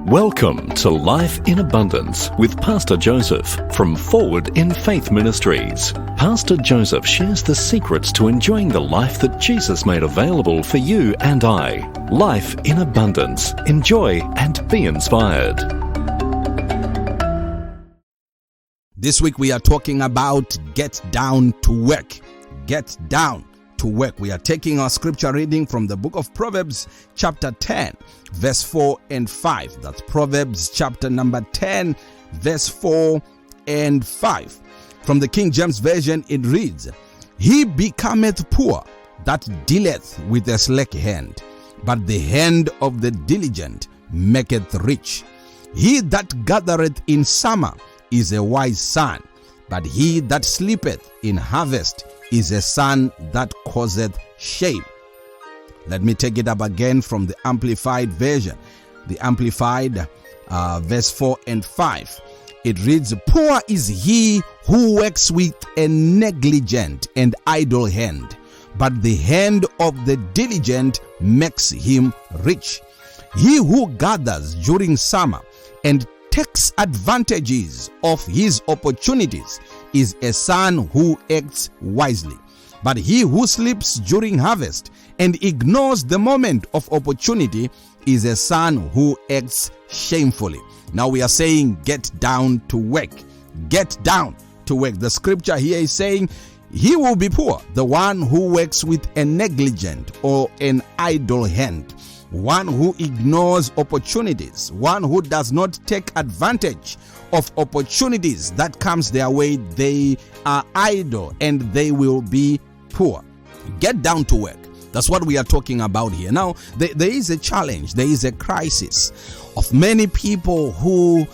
Welcome to Life in Abundance with Pastor Joseph from Forward in Faith Ministries. Pastor Joseph shares the secrets to enjoying the life that Jesus made available for you and I. Life in Abundance. Enjoy and be inspired. This week we are talking about get down to work. Get down to work. We are taking our scripture reading from the book of Proverbs chapter 10 verse 4 and 5. That's Proverbs chapter number 10 verse 4 and 5. From the King James Version it reads, He becometh poor that dealeth with a slack hand, but the hand of the diligent maketh rich. He that gathereth in summer is a wise son, but he that sleepeth in harvest is a son that causeth shame. Let me take it up again from the Amplified Version. The Amplified verse 4 and 5. It reads, Poor is he who works with a negligent and idle hand, but the hand of the diligent makes him rich. He who gathers during summer and takes advantages of his opportunities is a son who acts wisely. But he who sleeps during harvest and ignores the moment of opportunity is a son who acts shamefully. Now we are saying get down to work. Get down to work. The scripture here is saying he will be poor, the one who works with a negligent or an idle hand, one who ignores opportunities, one who does not take advantage of opportunities that comes their way. They are idle and they will be poor. Get down to work. That's what we are talking about here. Now, there is a challenge, there is a crisis of many people who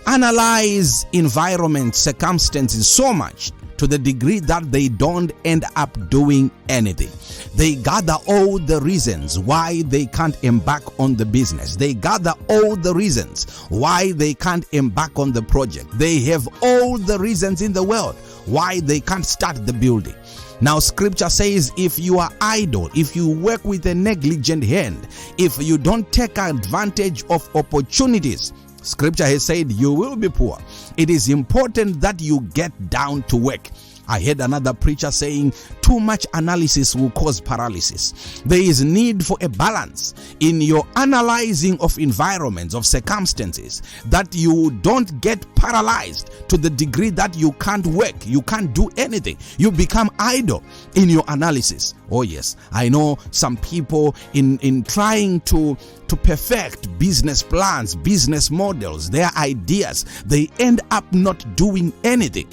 analyze environment, circumstances so much to the degree that they don't end up doing anything. They gather all the reasons why they can't embark on the business. They gather all the reasons why they can't embark on the project. They have all the reasons in the world why they can't start the building. Now, scripture says if you are idle, if you work with a negligent hand, if you don't take advantage of opportunities, scripture has said you will be poor. It is important that you get down to work. I heard another preacher saying too much analysis will cause paralysis. There is need for a balance in your analyzing of environments, of circumstances, that you don't get paralyzed to the degree that you can't work, you can't do anything. You become idle in your analysis. Oh yes, I know some people in trying to perfect business plans, business models, their ideas, they end up not doing anything.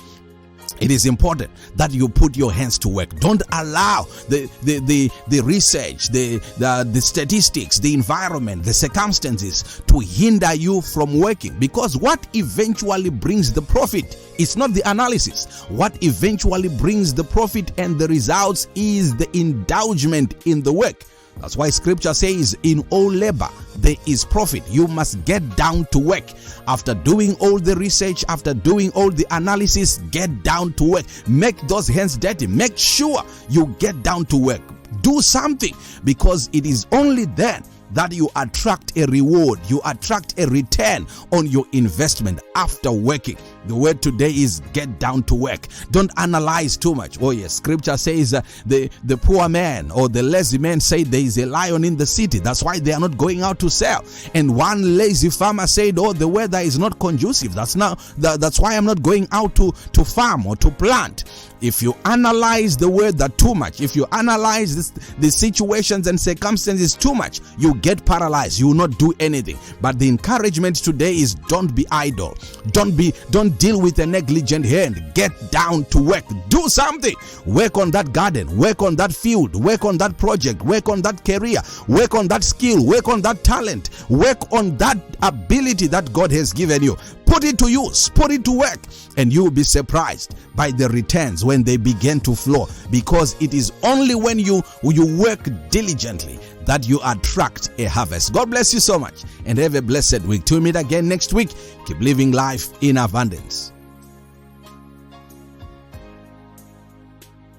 It is important that you put your hands to work. Don't allow the research, the statistics, the environment, the circumstances to hinder you from working. Because what eventually brings the profit is not the analysis. What eventually brings the profit and the results is the indulgence in the work. That's why scripture says in all labor there is profit. You must get down to work. After doing all the research, after doing all the analysis, get down to work. Make those hands dirty. Make sure you get down to work. Do something, because it is only then that you attract a reward, you attract a return on your investment after working. The word today is get down to work. Don't analyze too much. Oh yes, scripture says the poor man or the lazy man say there is a lion in the city. That's why they are not going out to sell. And one lazy farmer said, oh, the weather is not conducive. That's why I'm not going out to farm or to plant. If you analyze the weather too much, if you analyze the situations and circumstances too much, you get paralyzed. You will not do anything. But the encouragement today is don't be idle. Don't deal with a negligent hand. Get down to work. Do something. Work on that garden. Work on that field. Work on that project. Work on that career. Work on that skill. Work on that talent. Work on that ability that God has given you. Put it to use. Put it to work. And you will be surprised by the returns when they begin to flow. Because it is only when you work diligently that you attract a harvest. God bless you so much and have a blessed week. Till we meet again next week, keep living life in abundance.